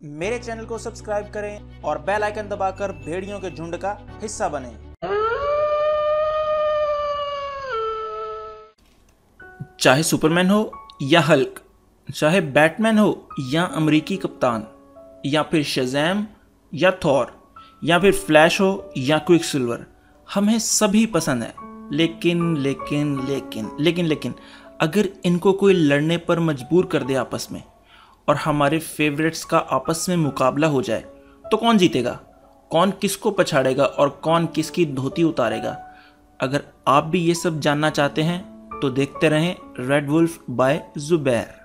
मेरे चैनल को सब्सक्राइब करें और बेल आइकन दबाकर भेड़ियों के झुंड का हिस्सा बनें। चाहे सुपरमैन हो या हल्क, चाहे बैटमैन हो या अमेरिकी कप्तान, या फिर शज़ैम या थॉर, या फिर फ्लैश हो या क्विकसिल्वर, हमें सभी पसंद है। लेकिन अगर इनको कोई लड़ने पर मजबूर कर दे आपस में और हमारे फेवरेट्स का आपस में मुकाबला हो जाए तो कौन जीतेगा? कौन किसको पछाड़ेगा और कौन किसकी धोती उतारेगा? अगर आप भी ये सब जानना चाहते हैं तो देखते रहें रेड वुल्फ बाय जुबैर।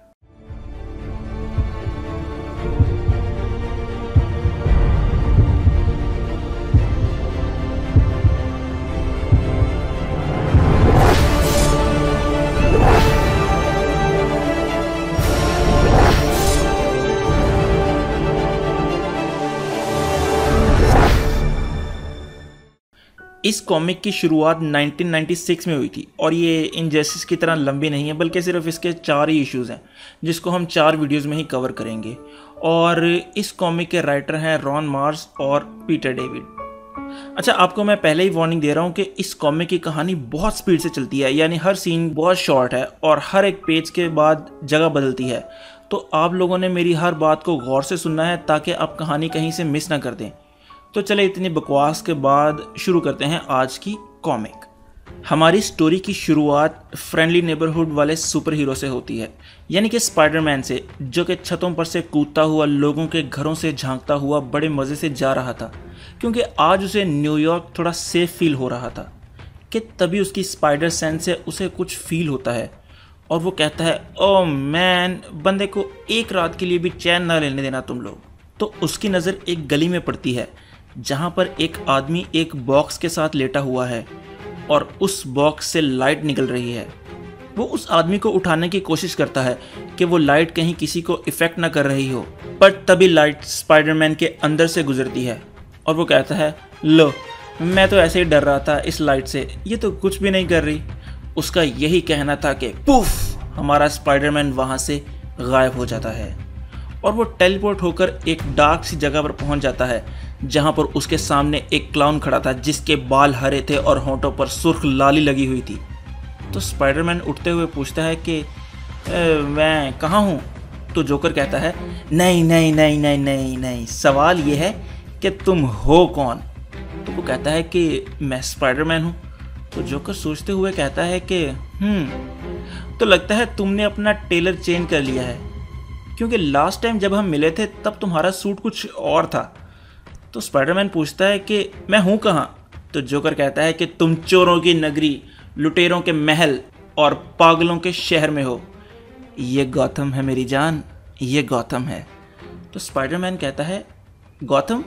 इस कॉमिक की शुरुआत 1996 में हुई थी और ये इनजस्टिस की तरह लंबी नहीं है, बल्कि सिर्फ इसके 4 ही इश्यूज़ हैं जिसको हम 4 वीडियोस में ही कवर करेंगे। और इस कॉमिक के राइटर हैं रॉन मार्स और पीटर डेविड। अच्छा, आपको मैं पहले ही वार्निंग दे रहा हूँ कि इस कॉमिक की कहानी बहुत स्पीड से चलती है, यानी हर सीन बहुत शॉर्ट है और हर एक पेज के बाद जगह बदलती है। तो आप लोगों ने मेरी हर बात को गौर से सुनना है ताकि आप कहानी कहीं से मिस ना कर दें। तो चले इतनी बकवास के बाद शुरू करते हैं आज की कॉमिक। हमारी स्टोरी की शुरुआत फ्रेंडली नेबरहुड वाले सुपर हीरो से होती है, यानी कि स्पाइडरमैन से, जो कि छतों पर से कूदता हुआ लोगों के घरों से झांकता हुआ बड़े मज़े से जा रहा था, क्योंकि आज उसे न्यूयॉर्क थोड़ा सेफ फील हो रहा था। कि तभी उसकी स्पाइडर सेंस से उसे कुछ फील होता है और वो कहता है, ओह मैन, बंदे को एक रात के लिए भी चैन ना लेने देना तुम लोग। तो उसकी नज़र एक गली में पड़ती है जहाँ पर एक आदमी एक बॉक्स के साथ लेटा हुआ है और उस बॉक्स से लाइट निकल रही है। वो उस आदमी को उठाने की कोशिश करता है कि वो लाइट कहीं किसी को इफ़ेक्ट ना कर रही हो, पर तभी लाइट स्पाइडरमैन के अंदर से गुजरती है और वो कहता है, लो, मैं तो ऐसे ही डर रहा था इस लाइट से, ये तो कुछ भी नहीं कर रही। उसका यही कहना था कि पुफ, हमारा स्पाइडरमैन वहाँ से गायब हो जाता है और वो टेलीपोर्ट होकर एक डार्क सी जगह पर पहुंच जाता है जहां पर उसके सामने एक क्लाउन खड़ा था जिसके बाल हरे थे और होंठों पर सुर्ख लाली लगी हुई थी। तो स्पाइडरमैन उठते हुए पूछता है कि मैं कहाँ हूँ? तो जोकर कहता है, नहीं, सवाल ये है कि तुम हो कौन? तो वो कहता है कि मैं स्पाइडरमैन हूँ। तो जोकर सोचते हुए कहता है कि तो लगता है तुमने अपना टेलर चेंज कर लिया है, क्योंकि लास्ट टाइम जब हम मिले थे तब तुम्हारा सूट कुछ और था। तो स्पाइडरमैन पूछता है कि मैं हूँ कहाँ? तो जोकर कहता है कि तुम चोरों की नगरी, लुटेरों के महल और पागलों के शहर में हो। ये गॉथम है मेरी जान, ये गॉथम है। तो स्पाइडरमैन कहता है, गॉथम?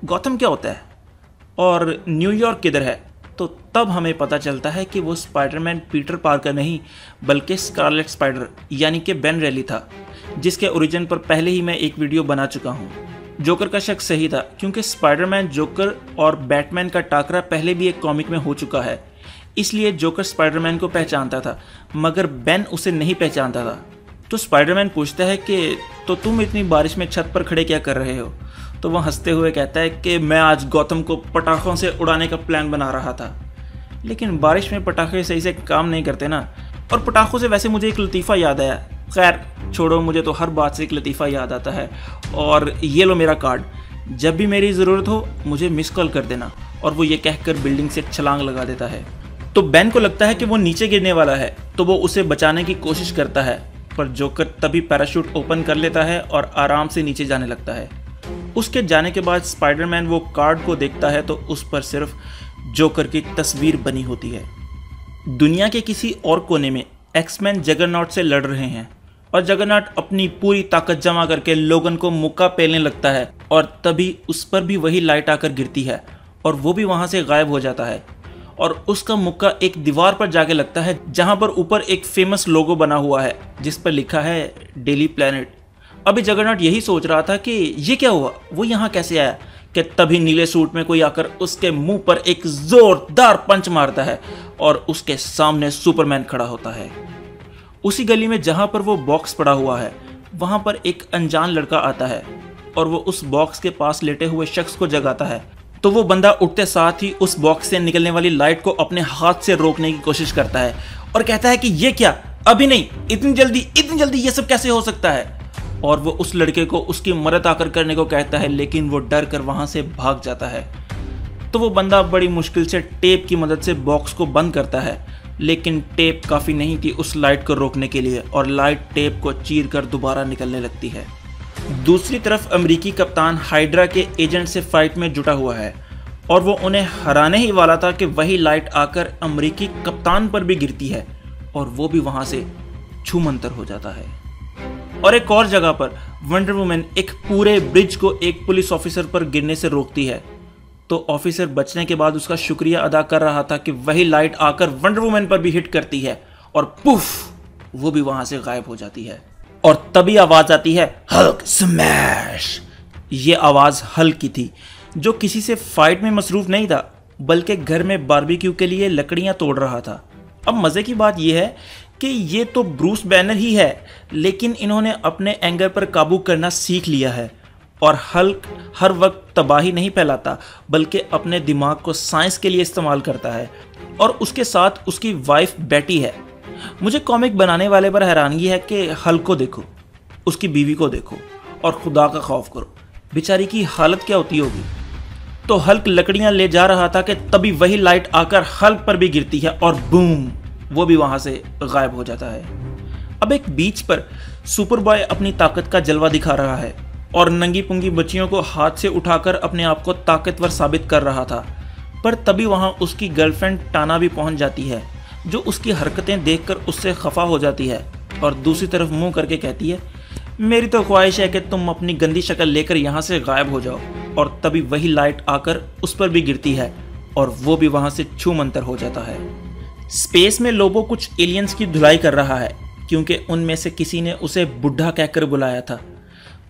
गॉथम क्या होता है और न्यूयॉर्क किधर है? तो तब हमें पता चलता है कि वो स्पाइडरमैन पीटर पार्कर नहीं बल्कि स्कारलेट स्पाइडर यानी कि बेन रेली था, जिसके ओरिजिन पर पहले ही मैं एक वीडियो बना चुका हूँ। जोकर का शक सही था, क्योंकि स्पाइडरमैन, जोकर और बैटमैन का टाकरा पहले भी एक कॉमिक में हो चुका है। इसलिए जोकर स्पाइडरमैन को पहचानता था मगर बेन उसे नहीं पहचानता था। तो स्पाइडरमैन पूछता है कि तो तुम इतनी बारिश में छत पर खड़े क्या कर रहे हो? तो वह हंसते हुए कहता है कि मैं आज गौतम को पटाखों से उड़ाने का प्लान बना रहा था, लेकिन बारिश में पटाखे सही से काम नहीं करते ना। और पटाखों से वैसे मुझे एक लतीफ़ा याद आया। खैर छोड़ो, मुझे तो हर बात से एक लतीफ़ा याद आता है। और ये लो मेरा कार्ड, जब भी मेरी ज़रूरत हो मुझे मिस कॉल कर देना। और वो ये कहकर बिल्डिंग से छलांग लगा देता है। तो बेन को लगता है कि वो नीचे गिरने वाला है, तो वो उसे बचाने की कोशिश करता है, पर जोकर तभी पैराशूट ओपन कर लेता है और आराम से नीचे जाने लगता है। उसके जाने के बाद स्पाइडरमैन वो कार्ड को देखता है तो उस पर सिर्फ जोकर की तस्वीर बनी होती है। दुनिया के किसी और कोने में एक्समैन जगरनॉट से लड़ रहे हैं और जगरनॉट अपनी पूरी ताकत जमा करके लोगन को मुक्का पेलने लगता है और तभी उस पर भी वही लाइट आकर गिरती है और वो भी वहां से गायब हो जाता है और उसका मुक्का एक दीवार पर जाके लगता है जहां पर ऊपर एक फेमस लोगो बना हुआ है जिस पर लिखा है डेली प्लैनेट। अभी जगरनॉट यही सोच रहा था कि ये क्या हुआ, वो यहाँ कैसे आया, कि तभी नीले सूट में कोई आकर उसके मुंह पर एक जोरदार पंच मारता है और उसके सामने सुपरमैन खड़ा होता है। उसी गली में जहां पर वो बॉक्स पड़ा हुआ है वहां पर एक अनजान लड़का आता है और वो उस बॉक्स के पास लेटे हुए शख्स को जगाता है। तो वो बंदा उठते साथ ही उस बॉक्स से निकलने वाली लाइट को अपने हाथ से रोकने की कोशिश करता है और कहता है कि ये क्या, अभी नहीं, इतनी जल्दी ये सब कैसे हो सकता है। और वो उस लड़के को उसकी मदद आकर करने को कहता है, लेकिन वो डर कर वहां से भाग जाता है। तो वो बंदा बड़ी मुश्किल से टेप की मदद से बॉक्स को बंद करता है, लेकिन टेप काफ़ी नहीं थी उस लाइट को रोकने के लिए और लाइट टेप को चीर कर दोबारा निकलने लगती है। दूसरी तरफ अमेरिकी कप्तान हाइड्रा के एजेंट से फाइट में जुटा हुआ है और वो उन्हें हराने ही वाला था कि वही लाइट आकर अमेरिकी कप्तान पर भी गिरती है और वो भी वहां से छूमंतर हो जाता है। और एक और जगह पर वंडर वुमन एक पूरे ब्रिज को एक पुलिस ऑफिसर पर गिरने से रोकती है। तो ऑफिसर बचने के बाद उसका शुक्रिया अदा कर रहा था कि वही लाइट आकर वंडर वुमन पर भी हिट करती है और पुफ, वो भी वहां से गायब हो जाती है। और तभी आवाज आती है, हल्क स्मैश। ये आवाज हल्क की थी, जो किसी से फाइट में मसरूफ नहीं था, बल्कि घर में बारबेक्यू के लिए लकड़ियां तोड़ रहा था। अब मजे की बात यह है कि ये तो ब्रूस बैनर ही है, लेकिन इन्होंने अपने एंगर पर काबू करना सीख लिया है। और हल्क हर वक्त तबाही नहीं फैलाता, बल्कि अपने दिमाग को साइंस के लिए इस्तेमाल करता है। और उसके साथ उसकी वाइफ बेटी है। मुझे कॉमिक बनाने वाले पर हैरानगी है कि हल्क को देखो, उसकी बीवी को देखो और खुदा का खौफ करो, बेचारी की हालत क्या होती होगी। तो हल्क लकड़ियां ले जा रहा था कि तभी वही लाइट आकर हल्क पर भी गिरती है और बूम, वो भी वहां से गायब हो जाता है। अब एक बीच पर सुपर बॉय अपनी ताकत का जलवा दिखा रहा है और नंगी पुंगी बच्चियों को हाथ से उठाकर अपने आप को ताकतवर साबित कर रहा था। पर तभी वहां उसकी गर्लफ्रेंड टाना भी पहुंच जाती है, जो उसकी हरकतें देखकर उससे खफा हो जाती है और दूसरी तरफ मुंह करके कहती है, मेरी तो ख्वाहिश है कि तुम अपनी गंदी शक्ल लेकर यहाँ से गायब हो जाओ। और तभी वही लाइट आकर उस पर भी गिरती है और वो भी वहां से छूमंतर हो जाता है। स्पेस में लोबो कुछ एलियंस की धुलाई कर रहा है, क्योंकि उनमें से किसी ने उसे बुढ़ा कहकर बुलाया था।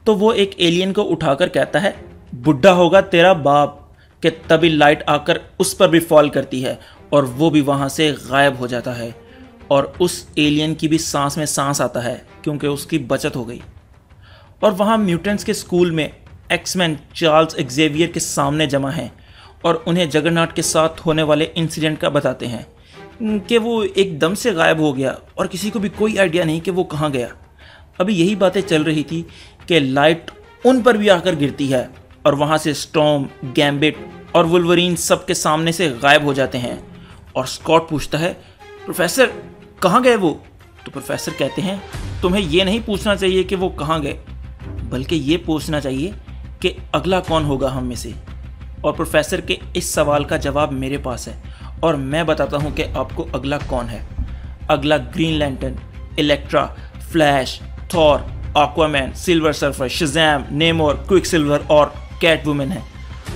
तो वो एक एलियन को उठाकर कहता है, बुढ़ा होगा तेरा बाप, कि तभी लाइट आकर उस पर भी फॉल करती है और वो भी वहां से गायब हो जाता है। और उस एलियन की भी सांस में सांस आता है, क्योंकि उसकी बचत हो गई। और वहाँ म्यूटेंट्स के स्कूल में एक्समैन चार्ल्स एक्जेवियर के सामने जमा हैं और उन्हें जगरनॉट के साथ होने वाले इंसिडेंट का बताते हैं कि वो एकदम से गायब हो गया और किसी को भी कोई आइडिया नहीं कि वो कहाँ गया। अभी यही बातें चल रही थी कि लाइट उन पर भी आकर गिरती है और वहाँ से स्टॉर्म, गैम्बिट और वुल्वरीन सबके सामने से गायब हो जाते हैं। और स्कॉट पूछता है, प्रोफेसर कहाँ गए वो? तो प्रोफेसर कहते हैं, तुम्हें ये नहीं पूछना चाहिए कि वो कहाँ गए, बल्कि ये पूछना चाहिए कि अगला कौन होगा हम में से। और प्रोफेसर के इस सवाल का जवाब मेरे पास है और मैं बताता हूँ कि आपको अगला कौन है। अगला green lantern, Electra, flash, Thor, Aquaman, silver surfer, Shazam, नेमोर, Quicksilver और कैट वुमन है।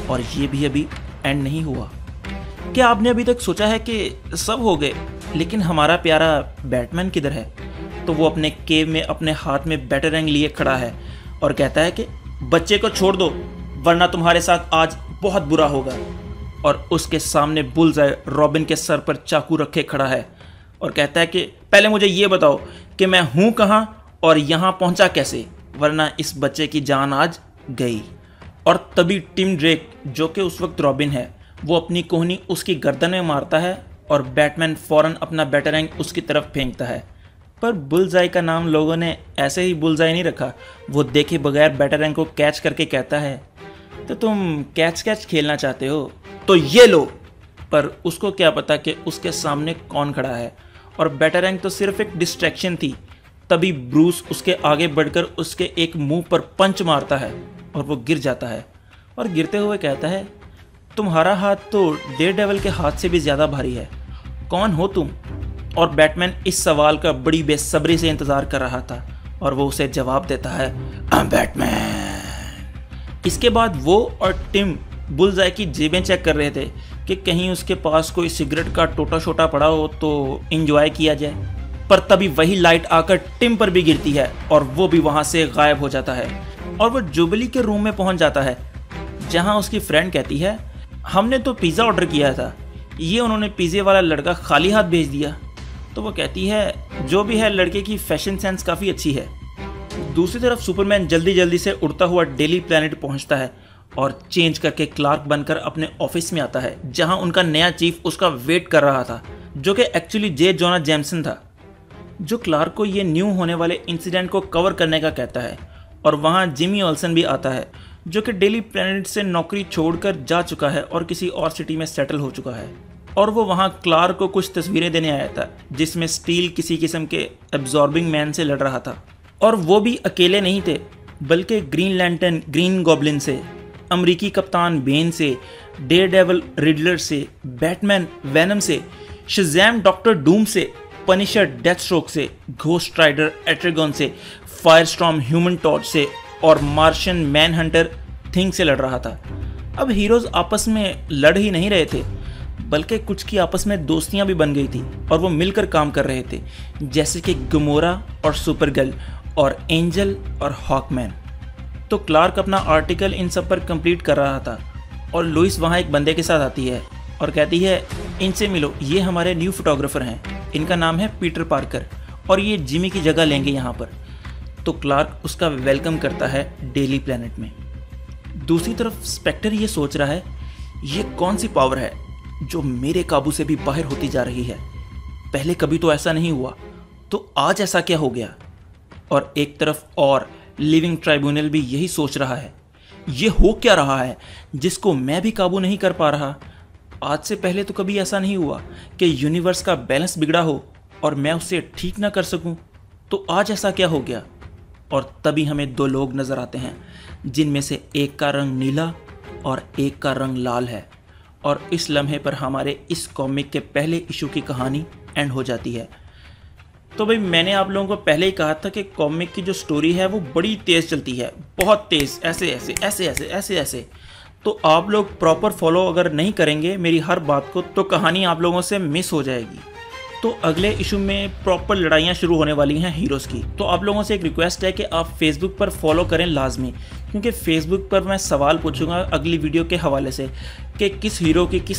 और ये भी अभी एंड नहीं हुआ। क्या आपने अभी तक सोचा है कि सब हो गए, लेकिन हमारा प्यारा बैटमैन किधर है? तो वो अपने केव में अपने हाथ में बैटरैंग लिए खड़ा है और कहता है कि बच्चे को छोड़ दो, वरना तुम्हारे साथ आज बहुत बुरा होगा। और उसके सामने बुलजाई रॉबिन के सर पर चाकू रखे खड़ा है और कहता है कि पहले मुझे ये बताओ कि मैं हूँ कहाँ और यहाँ पहुँचा कैसे, वरना इस बच्चे की जान आज गई। और तभी टिम ड्रेक, जो कि उस वक्त रॉबिन है, वो अपनी कोहनी उसकी गर्दन में मारता है और बैटमैन फौरन अपना बैटरैंग उसकी तरफ फेंकता है। पर बुलजाई का नाम लोगों ने ऐसे ही बुलजाई नहीं रखा। वो देखे बगैर बैटरैंग को कैच करके कहता है, तो तुम कैच खेलना चाहते हो तो ये लो। पर उसको क्या पता कि उसके सामने कौन खड़ा है और बैटरैंग तो सिर्फ एक डिस्ट्रैक्शन थी। तभी ब्रूस उसके आगे बढ़कर उसके एक मुंह पर पंच मारता है और वो गिर जाता है और गिरते हुए कहता है, तुम्हारा हाथ तो डेयरडेविल के हाथ से भी ज़्यादा भारी है, कौन हो तुम? और बैटमैन इस सवाल का बड़ी बेसब्री से इंतज़ार कर रहा था और वो उसे जवाब देता है, बैटमैन। इसके बाद वो और टिम बुलजाई की जेबें चेक कर रहे थे कि कहीं उसके पास कोई सिगरेट का टोटा छोटा पड़ा हो तो इंजॉय किया जाए। पर तभी वही लाइट आकर टिम पर भी गिरती है और वो भी वहाँ से गायब हो जाता है और वो जुबली के रूम में पहुँच जाता है, जहाँ उसकी फ्रेंड कहती है, हमने तो पिज़्ज़ा ऑर्डर किया था, ये उन्होंने पिज़्ज़े वाला लड़का खाली हाथ भेज दिया। तो वो कहती है, जो भी है लड़के की फैशन सेंस काफ़ी अच्छी है। दूसरी तरफ सुपरमैन जल्दी जल्दी से उड़ता हुआ डेली प्लैनेट पहुंचता है और चेंज करके क्लार्क बनकर अपने ऑफिस में आता है, जहां उनका नया चीफ उसका वेट कर रहा था, जो कि एक्चुअली जे जोना जेमसन था, जो क्लार्क को ये न्यू होने वाले इंसिडेंट को कवर करने का कहता है। और वहाँ जिमी ओल्सन भी आता है, जो कि डेली प्लैनेट से नौकरी छोड़कर जा चुका है और किसी और सिटी में सेटल हो चुका है। और वो वहाँ क्लार्क को कुछ तस्वीरें देने आया था, जिसमें स्टील किसी किस्म के एब्जॉर्बिंग मैन से लड़ रहा था। और वो भी अकेले नहीं थे, बल्कि ग्रीन लैंटर्न ग्रीन गॉब्लिन से, अमरीकी कप्तान बेन से, डेयरडेविल रिडलर से, बैटमैन वेनम से, शज़ैम डॉक्टर डूम से, पनिशर डेथस्ट्रोक से, घोस्ट राइडर एट्रेगन से, फायरस्टॉर्म ह्यूमन टॉर्च से और मार्शियन मैनहंटर थिंग से लड़ रहा था। अब हीरोज आपस में लड़ ही नहीं रहे थे, बल्कि कुछ की आपस में दोस्तियां भी बन गई थी और वो मिलकर काम कर रहे थे, जैसे कि गमोरा और सुपरगर्ल और एंजल और हॉकमैन। तो क्लार्क अपना आर्टिकल इन सब पर कंप्लीट कर रहा था और लुइस वहाँ एक बंदे के साथ आती है और कहती है, इनसे मिलो, ये हमारे न्यू फोटोग्राफर हैं, इनका नाम है पीटर पार्कर और ये जिमी की जगह लेंगे यहाँ पर। तो क्लार्क उसका वेलकम करता है डेली प्लैनेट में। दूसरी तरफ स्पेक्टर ये सोच रहा है, ये कौन सी पावर है जो मेरे काबू से भी बाहर होती जा रही है, पहले कभी तो ऐसा नहीं हुआ, तो आज ऐसा क्या हो गया। और एक तरफ और लिविंग ट्राइब्यूनल भी यही सोच रहा है, ये हो क्या रहा है जिसको मैं भी काबू नहीं कर पा रहा। आज से पहले तो कभी ऐसा नहीं हुआ कि यूनिवर्स का बैलेंस बिगड़ा हो और मैं उसे ठीक ना कर सकूं, तो आज ऐसा क्या हो गया। और तभी हमें दो लोग नजर आते हैं, जिनमें से एक का रंग नीला और एक का रंग लाल है। और इस लम्हे पर हमारे इस कॉमिक के पहले इशू की कहानी एंड हो जाती है। तो भाई मैंने आप लोगों को पहले ही कहा था कि कॉमिक की जो स्टोरी है वो बड़ी तेज़ चलती है, बहुत तेज़, ऐसे ऐसे ऐसे ऐसे ऐसे ऐसे। तो आप लोग प्रॉपर फॉलो अगर नहीं करेंगे मेरी हर बात को, तो कहानी आप लोगों से मिस हो जाएगी। तो अगले इशू में प्रॉपर लड़ाइयाँ शुरू होने वाली हैं हीरोज़ की। तो आप लोगों से एक रिक्वेस्ट है कि आप फेसबुक पर फॉलो करें लाजमी, क्योंकि फेसबुक पर मैं सवाल पूछूंगा अगली वीडियो के हवाले से कि किस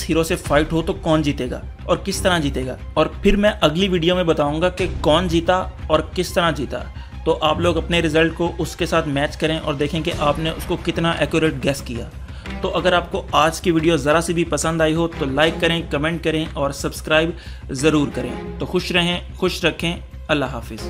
हीरो से फाइट हो तो कौन जीतेगा और किस तरह जीतेगा। और फिर मैं अगली वीडियो में बताऊंगा कि कौन जीता और किस तरह जीता। तो आप लोग अपने रिजल्ट को उसके साथ मैच करें और देखें कि आपने उसको कितना एक्यूरेट गेस किया। तो अगर आपको आज की वीडियो ज़रा सी भी पसंद आई हो तो लाइक करें, कमेंट करें और सब्सक्राइब ज़रूर करें। तो खुश रहें, खुश रखें। अल्लाह हाफिज़।